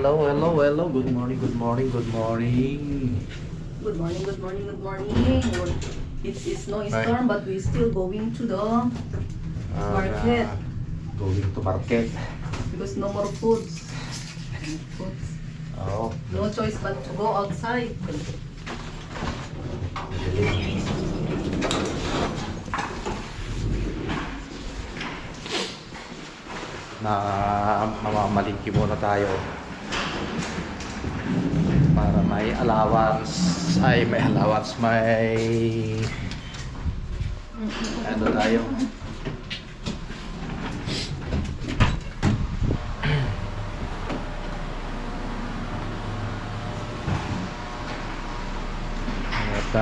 hello, hello, hello. Good morning, good morning, good morning. Good morning, good morning, good morning. It's snowstorm, but we're still going to the market Going to market. because no more foods. Foods. Oh, No choice but to go outside. na mamamalingki muna tayo para may allowance, may allowance, may ano tayo. At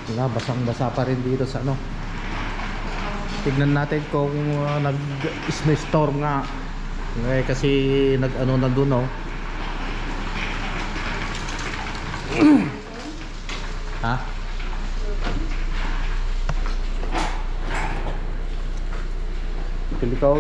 wala, basang-basa pa rin dito sa ano. Tignan natin kung nag-snowstorm nga. Kasi nag-ano na dun, oh. Ha? Pilikaw.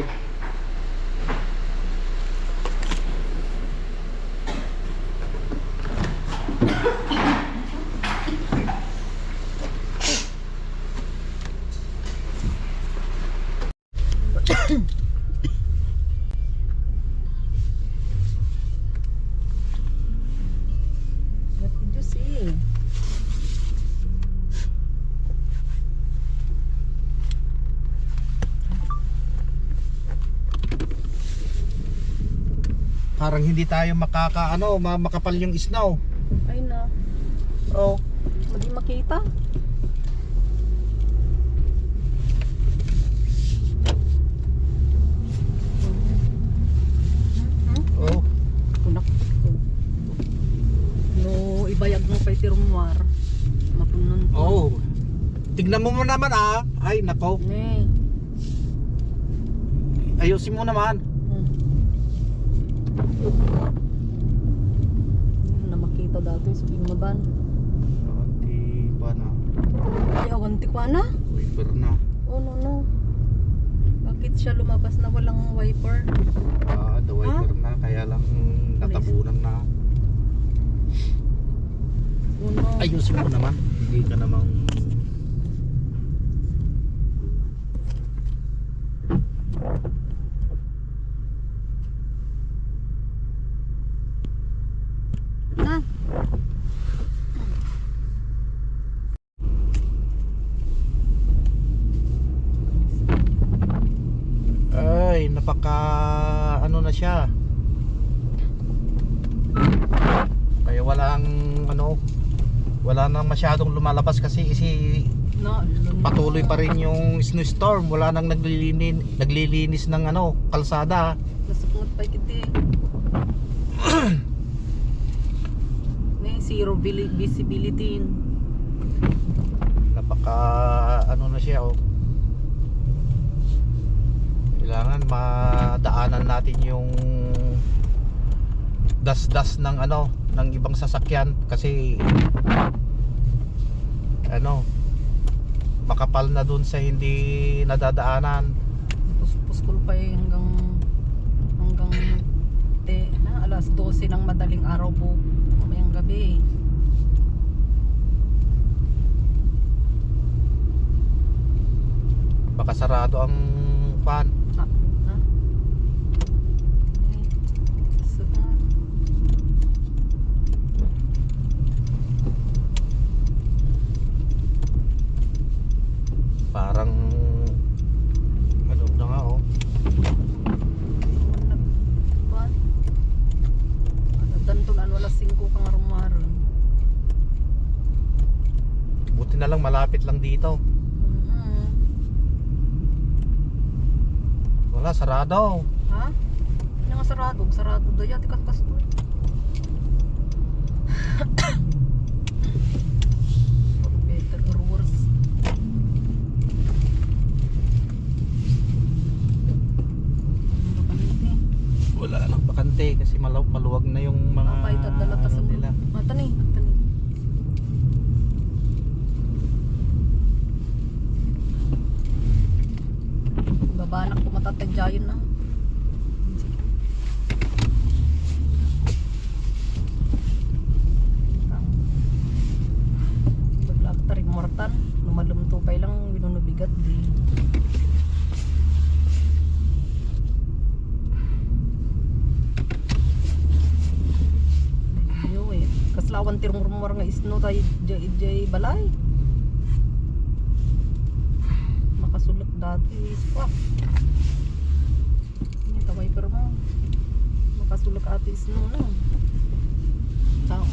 What did you see? Parang hindi tayo makapal yung snow. Ay na, Oh. hindi makita. Oh. Kunak ko. No, ibayag mo pa itirumwar. Mapunon po. Oh. Tignan mo naman, ah. Ay, nako. Ne. Ayusin mo naman. Hindi na makita dati sa pingaban. Di ba na? Ay, awanti ko na. Wiper na. Oh no. Bakit siya lumabas na walang wiper? The wiper na, kaya lang natabunan na. Oh no. Ayusin mo naman. Hindi ka namang Na. ay, napaka ano na siya. Kaya wala nang masyadong lumalabas kasi No, patuloy pa rin yung snowstorm. Wala nang naglilinis ng kalsada. Nasukot pa kiti. Zero visibility. Napaka na siya, oh. Kailangan madaanan natin yung das-das ng ng ibang sasakyan kasi makapal na dun sa hindi nadadaanan. Puspos ko pa hanggang alas 12 ng madaling araw po mamayang gabi. Baka sarado ang fan. Parang na nga, oh. Dantulan wala 5 kang arumaron. Buti na lang malapit lang dito. Wala, sarado. Ha? Hindi nga sarado. Sarado daw yati kasto. Better or worse. Wala lang bakante kasi maluwag na yung mga Paitad na latas sa nila. Matani. Babanak ko matatadyayin na. Sige. bugatan. Lumalumtupay lang, binunubigat di. Yo eh. Kaslawan tirong rumor nga isno tayo jay balay. Makasulok dati spak. Ini taway pero mo. Makasulok ati isno na. Ciao.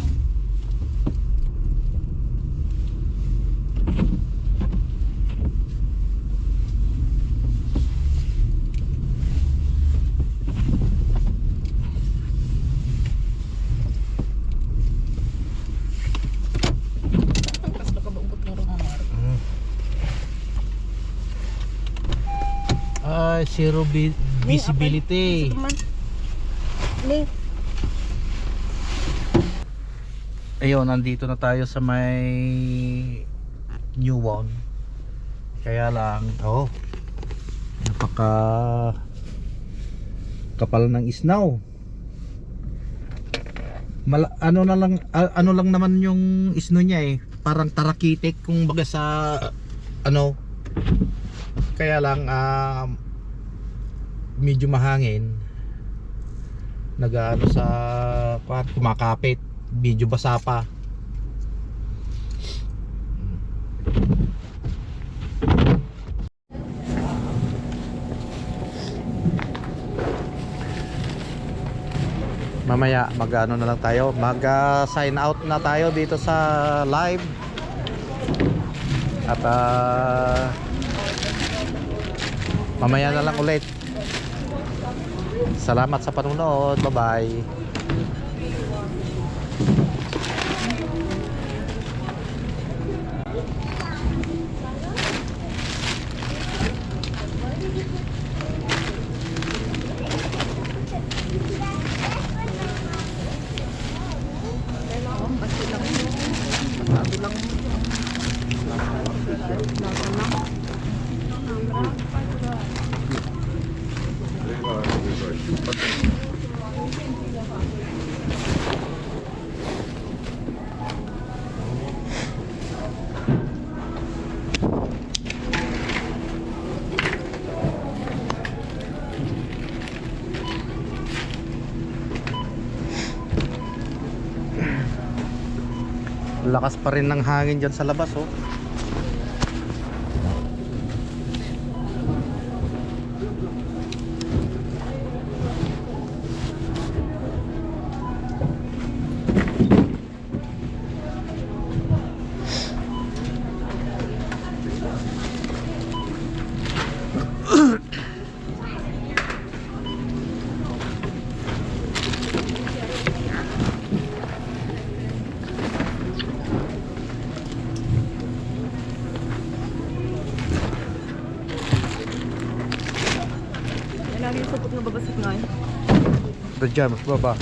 Zero visibility. Ayun, nandito na tayo sa may New One. Kaya lang, napaka kapal ng isnaw. Ano lang naman yung isno niya eh, parang tarakitik kung baga sa kaya lang medyo mahangin, nag-ano sa kumakapit, medyo basa pa. Mamaya mag-ano na lang tayo, mag-sign out na tayo dito sa live. At mamaya na lang ulit. Salamat sa panonood. Bye-bye. Lakas pa rin ng hangin dyan sa labas Lagi yung supot na babasik nga eh. Doon dyan, mas baba.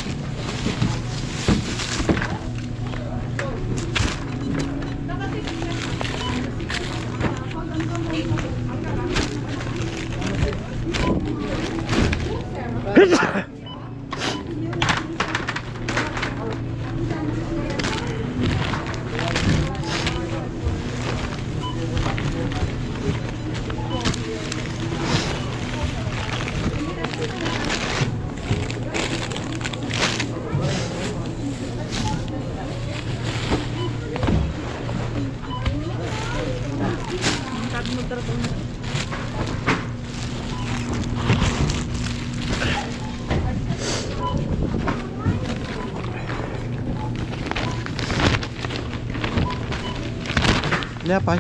Lepay.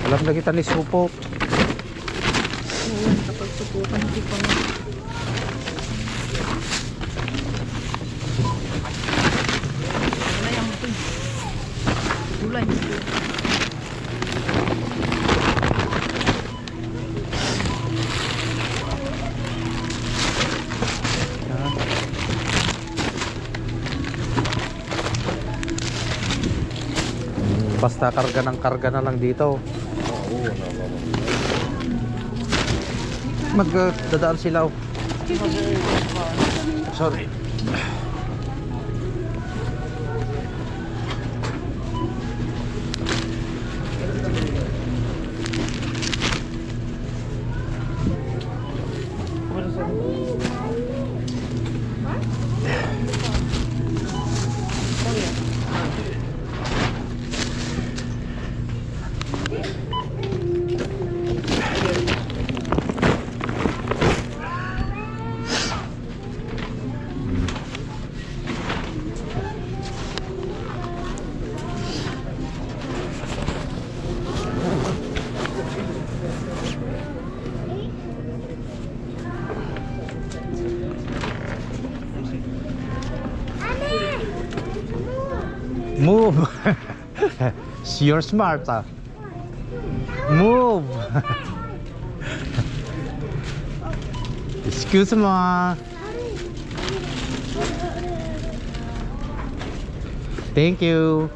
Alam na kita ni supot. Kapag supukan, hindi pa nga. Wala yung ito. Wala yung ito. Basta karga ng karga na lang dito. Magdadaan sila. Oh. Sorry. Move. You're smart, ah. Move. Excuse me. Thank you.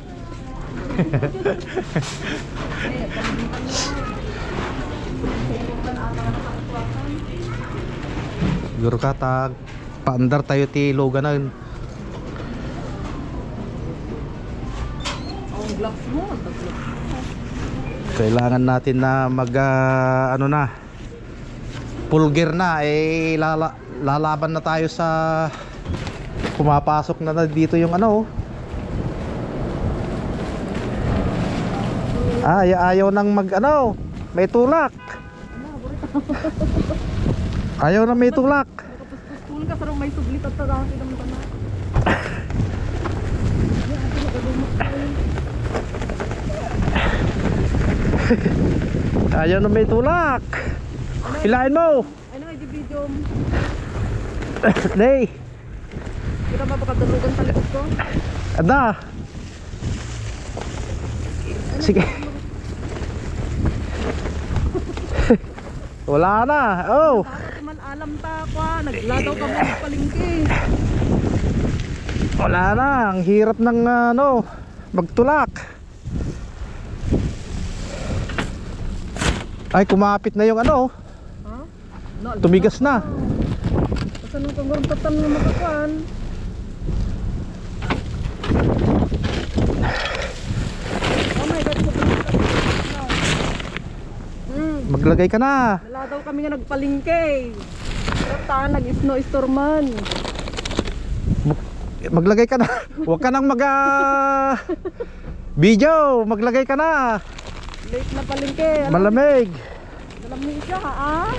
Siguro katag paandar tayo ti Loganan. Ang gloves mo, Kailangan natin na mag ano na, full gear na, eh lalaban na tayo sa pumapasok na dito yung ano. Ayaw nang mag ano, may tulak. Ayaw na may tulak. Nakapuspuspul ka, sarang may sublit at tarasi ng mata na. Ayaw na may tulak. Hilahin mo. Ano nga, di video mo. Day. Kita ba makadalugan sa likod ko? Ada. Sige. Wala na. Oh. Bakit man alam ta ko, nagladaw ka mo sa palengke. Wala na. Ang hirap ng ano, magtulak. Ay, kumapit na yung ano. Ha? Tumigas na. Saan ang kagurtatan ng makakuan? Oh my God, Maglagay ka na. wala daw kami nga nagpalingke. Pero nag-snowstorman. Maglagay ka na. Huwag ka nang video. Maglagay ka na. Late na palingke. Malamig. Malamig siya ha?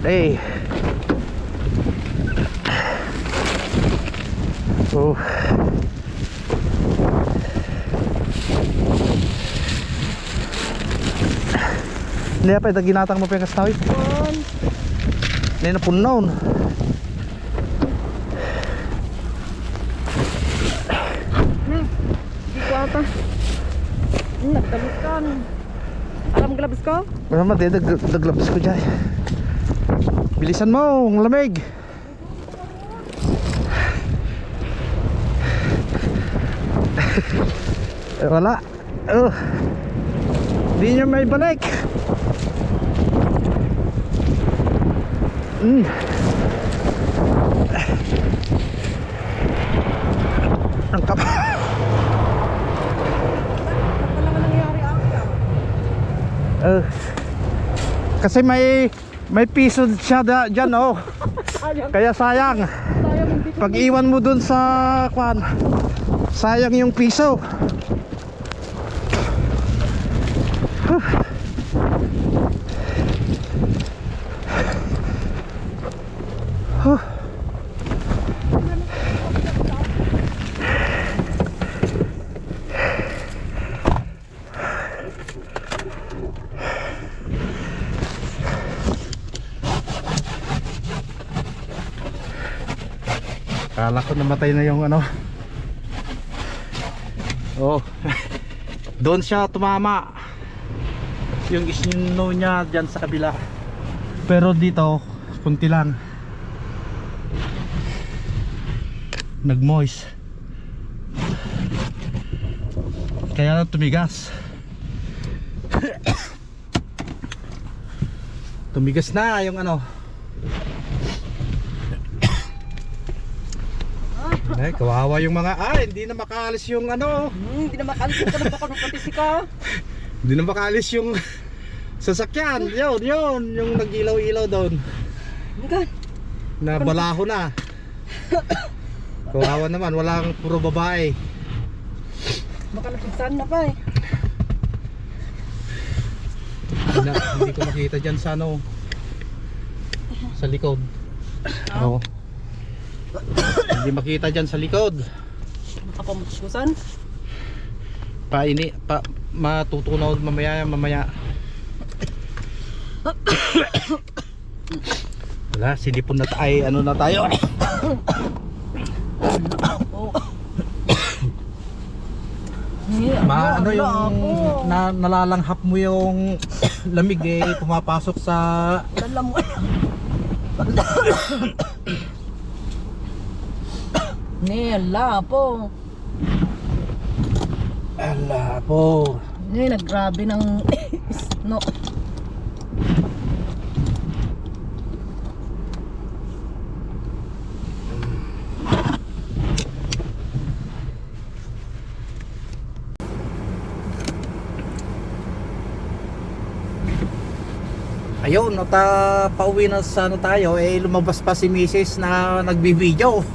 Aday. Oh. Hindi pa ito ginatang mo pa yung kastawit. Hindi na punaw. Di ko ata. Nagdamit ka. Alam gloves ko? Mama, daglabas ko dyan. Bilisan mo, ang lamig. Wala. Hindi nyo may balik. Ang kap. Wala ka nangyari ata. Kasi may piso siya dyan, oh. Sayang. Kaya sayang. Sayang hindi ko. Pag iwan mo dun sa kwan, sayang yung piso. Kala ko namatay na yung ano. Oh. Doon siya tumama. Yung snow niya dyan sa kabila. Pero dito, kunti lang. Nag-moist. Kaya tumigas. Tumigas na yung ano. Ay, kawawa yung mga hindi na makaalis yung ano. Hindi na makalis ka na baka nung patisi ka. Hindi na makaalis yung sasakyan. Yun, yung nag-ilaw-ilaw doon. Hanggang. Nabalaho na. Kawawa naman, walang puro babae. Baka napigsan na pa eh. Hindi ko makita dyan sa ano, sa likod. Oo. Hindi makita dyan sa likod. Baka pamutusan. Matutunaw mamaya. Wala, sinipon na tayo. Ano na tayo? Oh. Ano yung nalalanghap mo yung lamig pumapasok sa Dala mo. Ala po. ala po. Naggrabe ng no. Ayun, pauwi na sa ano tayo, lumabas pa si Mrs. na nagbibideo.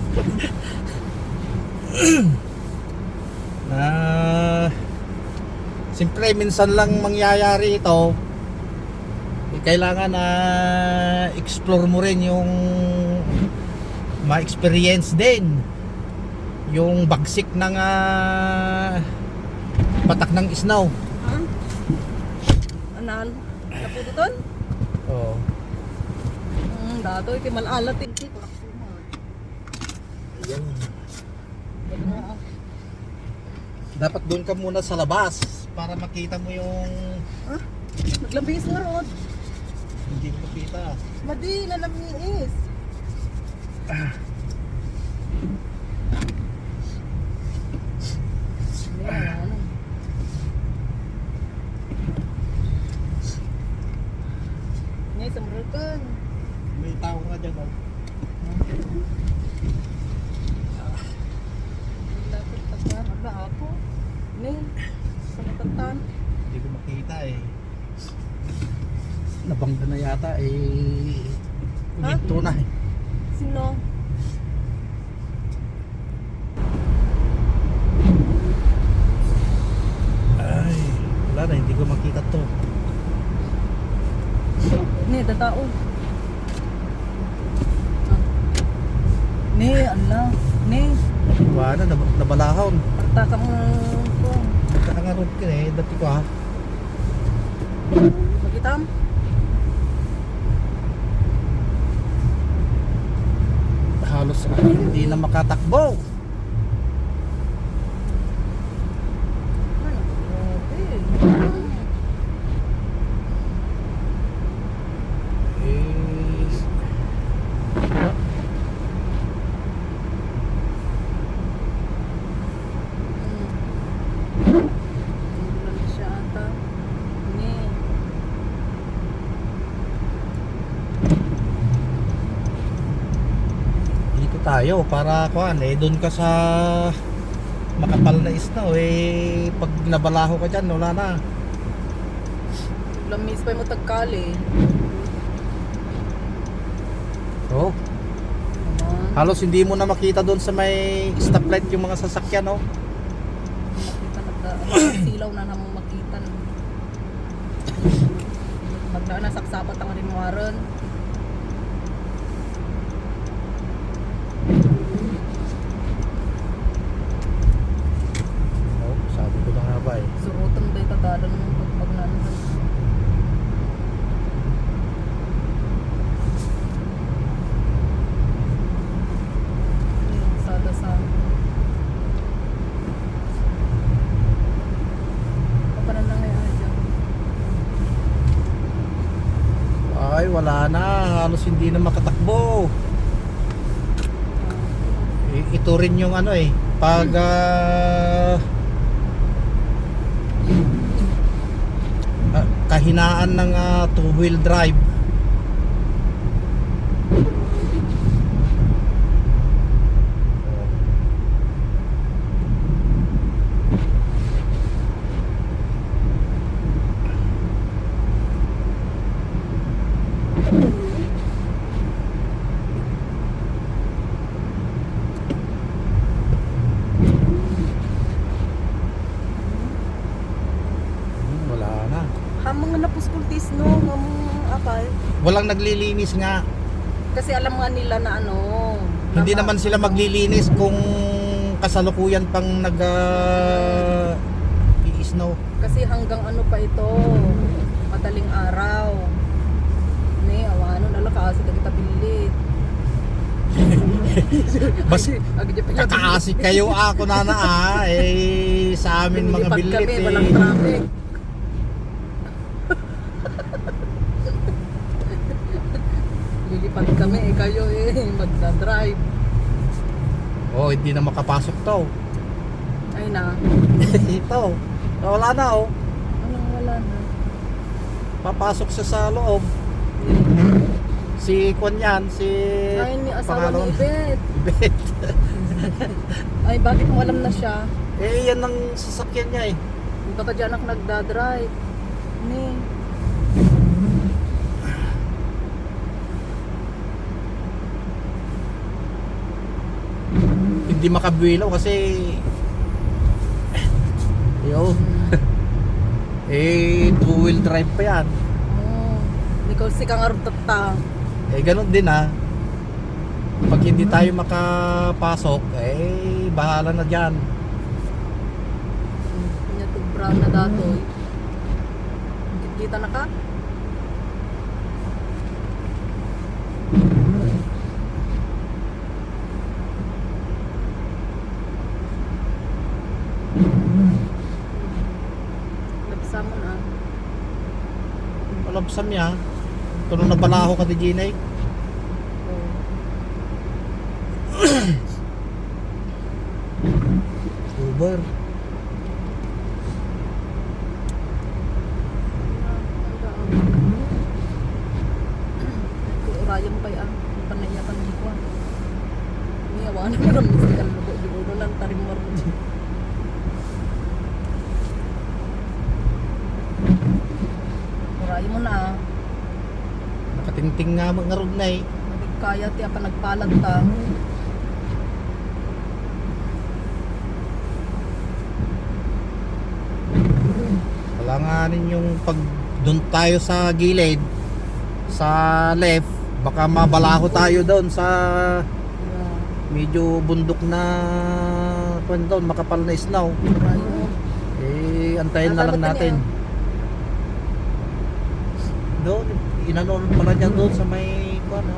Siyempre minsan lang mangyayari ito. Kailangan na explore mo rin yung ma-experience din yung bagsik ng patak ng snow. Anan? Napuduton? Oo. Dato iti malalat eh. Ayan. Dapat doon ka muna sa labas para makita mo yung Naglambis nga rod. hindi mo makita. Madi, nalamiis. Ngay, samrutan. May tao nga dyan. Dapat tagyan. Agla ako. Ngay, sa matatan. Hindi ko makita Nabangga na yata Uminto na Sino? Ay, wala na, hindi ko makita to. Ni, datao. Ni, ala. Ni, Wala na, nabalahon. parta ka mo ko. Nakakarod ka dati ko Magitam? halos hindi na makatakbo. Dito tayo para doon ka sa makapal na snow pag nabalaho ka dyan wala na. Lamis pa mo tagkali. Oh, halos hindi mo na makita doon sa may stoplight yung mga sasakyan Makita silaw na namang makita. Magdaan na saksapat ang rinwaran. Sabi ko na nga ba Surutan day tatadan ng pagpagnan. Sada sa kapanan lang ngayon dyan. ay wala na, halos hindi na makatakbo. Ito rin yung pag Kahinaan ng two-wheel drive. Wala na. Hamang nga napuskultis no, ngamong akay. Walang naglilinis nga. Kasi alam nga nila na ano. Hindi naman sila maglilinis kung kasalukuyan pang i-snow. Kasi hanggang ano pa ito, madaling araw. Ni, awano na lang kasi kita bilit. Bas kakaasik kayo ako na sa amin mga Lumilipad bilit kami, walang traffic. Lilipad kami kayo magdadrive. Oh, hindi na makapasok to. Ay na. Ito. Wala na oh. Wala na. Papasok siya sa loob. Si Kwan yan, si Ay, ni asawa pangalawang- ni Ibet. Bet. Ay, bakit mo alam na siya? Yan ang sasakyan niya eh. Baka dyan ako nagdadrive. Ni. Hindi makabuelo kasi yo. Two-wheel drive pa yan. Oh, ikaw si kang arutata. Ganun din pag hindi tayo makapasok bahala na dyan. Kanya to brown na datoy. Kita na ka? Lapsa mo na. Malabsam niya. Ito nung nabalaho ka di Ginay. Oh. Uber. Urayang pa yan. Panayakan di ko. Niyawa na mo ng musical lugo. Di mo lang tarim mo. Urayan mo na. Nakatingting nga mga rod na Hindi kaya tiya pa nagpalad ta. Kalanganin yung pag doon tayo sa gilid sa left baka mabalaho tayo doon sa Yeah. medyo bundok na kung doon makapal na snow. Urayan mo. Antayin na lang natin. Doon inanon pala niya doon sa may ano.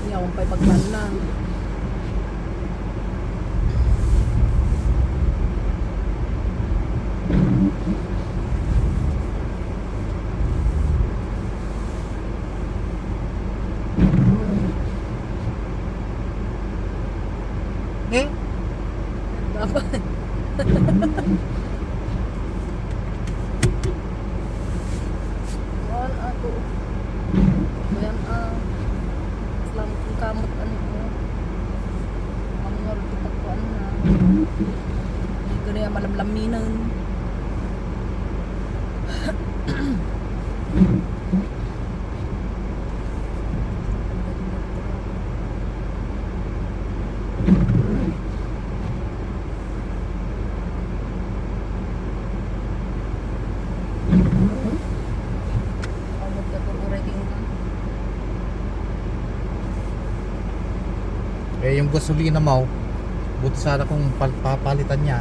Niyawan pa'y pagman na. Dapat. Wala ako. Bayan Islam kung kamot ano mo. Ang nga rin pagkuhan na. Hindi ko na malamlaminan. Kamot ka kung uraking ka. Yung gasolina mo buti sana kung papalitan niya.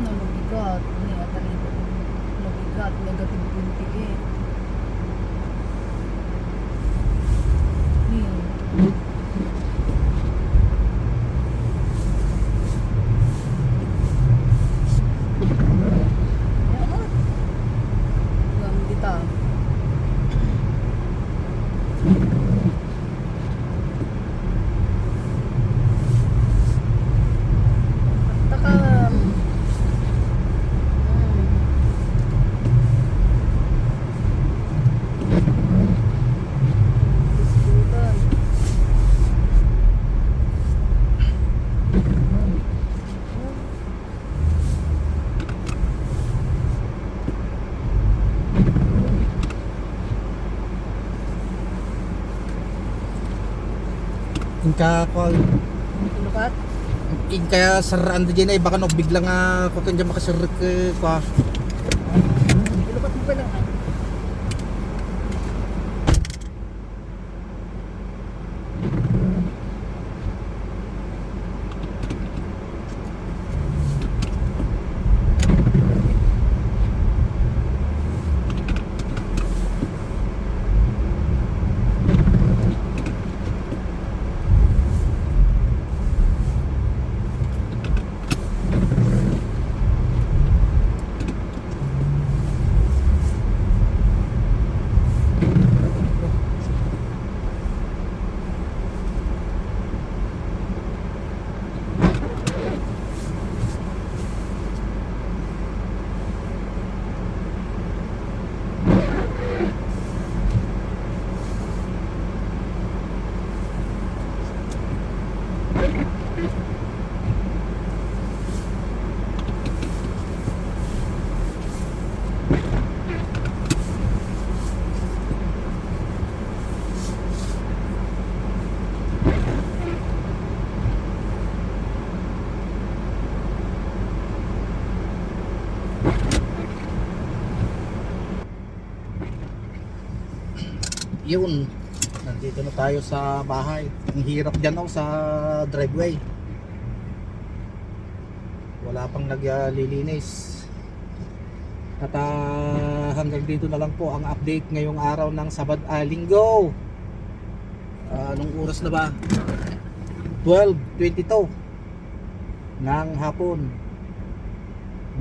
Nalubigat. Niya talito. Nalubigat. Negative 28. Niya. Inka ko Lukat. inka saraan din ay baka no biglang ko kanya makasirrik ko. Lukat mo pa lang. Yun, nandito na tayo sa bahay. Ang hirap dyan sa driveway. Wala pang naglilinis. At hanggang dito na lang po ang update ngayong araw ng Linggo. Anong oras na ba? 12:22 ng hapon.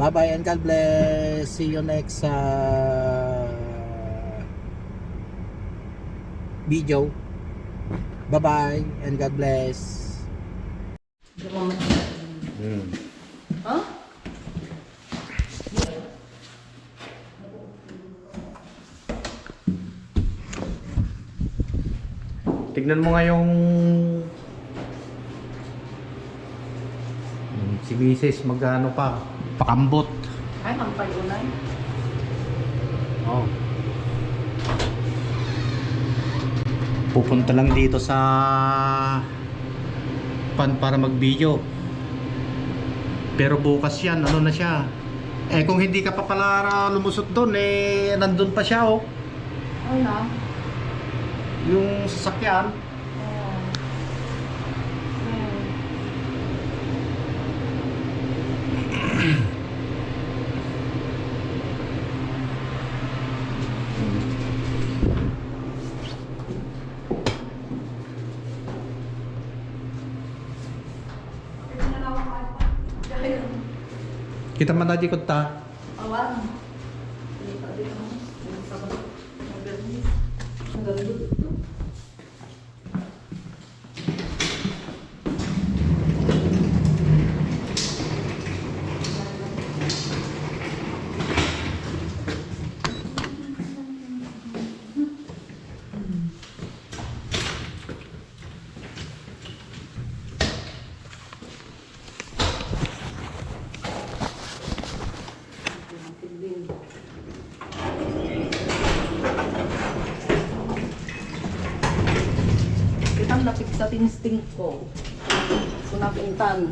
Bye bye and God bless. See you next video. Bye bye and God bless. Huh? Tignan mo nga yung si Mrs. magano pa pakambot. Ay, mampay unay. Oh. Pupunta lang dito sa para mag-video. Pero bukas yan, ano na siya. Eh kung hindi ka pa pala lumusot doon, eh nandun pa siya oh. Ay na. Yung sasakyan. Kita man tadi kota. Awan. Ini tadi kamu. Ini sama. Enggak dulu. Kitang lapit sa tinsting ko. Kunapintan.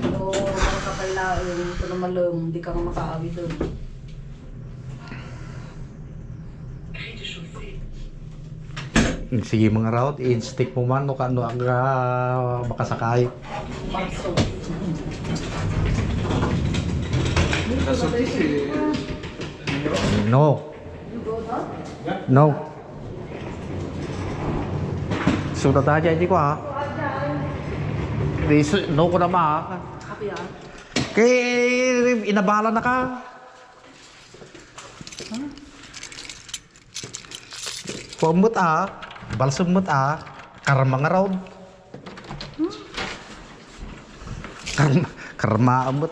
So, kung kakailain, ito na malam, hindi ka makaawi doon. Sige mga raut, i-stick mo man no kano ang makasakay. Marso. No. You go down? No. Sudah aja ini ko ha. No ko na ma. Happy ah? Kay inabala na ka. Pumut balsumut karma nga raw. Karma amut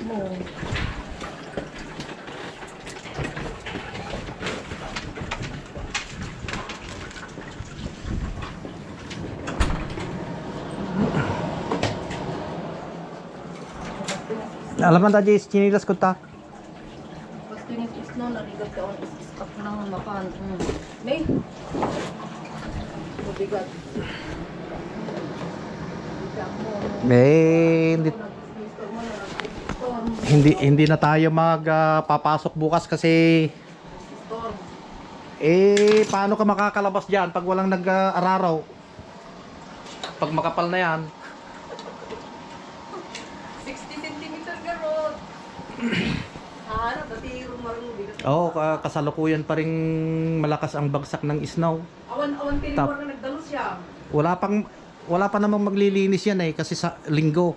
mo. Alam mo tadi chinilas ko ta. Basta yung is no, narigat ka on is up na ng mapan. May. Mabigat. Hindi hindi na tayo papasok bukas kasi paano ka makakalabas diyan pag walang nag-araraw? Pag makapal na yan. 60 cm garot. Ano, dati rumarong bigat. Oo, kasalukuyan pa ring malakas ang bagsak ng snow. Awan-awan tinipor na nagdalo siya. Wala pa namang maglilinis yan kasi sa linggo.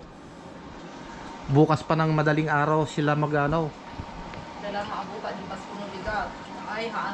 Bukas pa ng madaling araw sila magano. Kailangan maabuka di pas kuno bigat. Ay, haan.